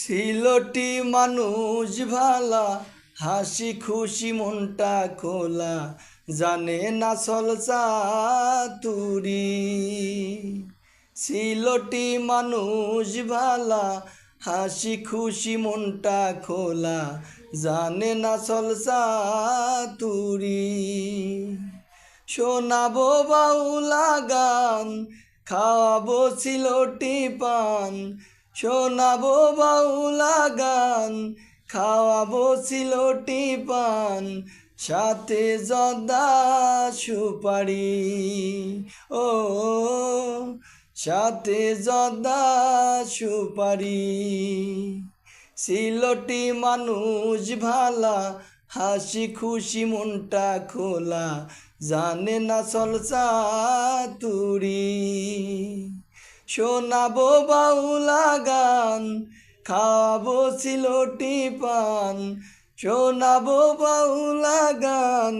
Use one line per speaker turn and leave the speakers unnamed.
Silty মানুষ ভালা, হাসি খুশি মনটা খোলা, জানে না সলসা তুরি। সিলটি মানুষ ভালা, হাসি খুশি মনটা খোলা, জানে না সলসা তুরি। শোনাবো বাউলা গান, খাওয়াবো সিলটি পান, শোনাবো বাউলা গান, খাওয়াবো সিলটি পান, সাথে জর্দা সুপারি। ও সাথে জর্দা সুপারি। সিলটি মানুষ ভালা, হাসি খুশি মনটা খোলা, জানে না সলসা তুরি। শোনাবো বাউলা গান, খাওয়াবো সিলটি পান, শোনাবো বাউলা গান।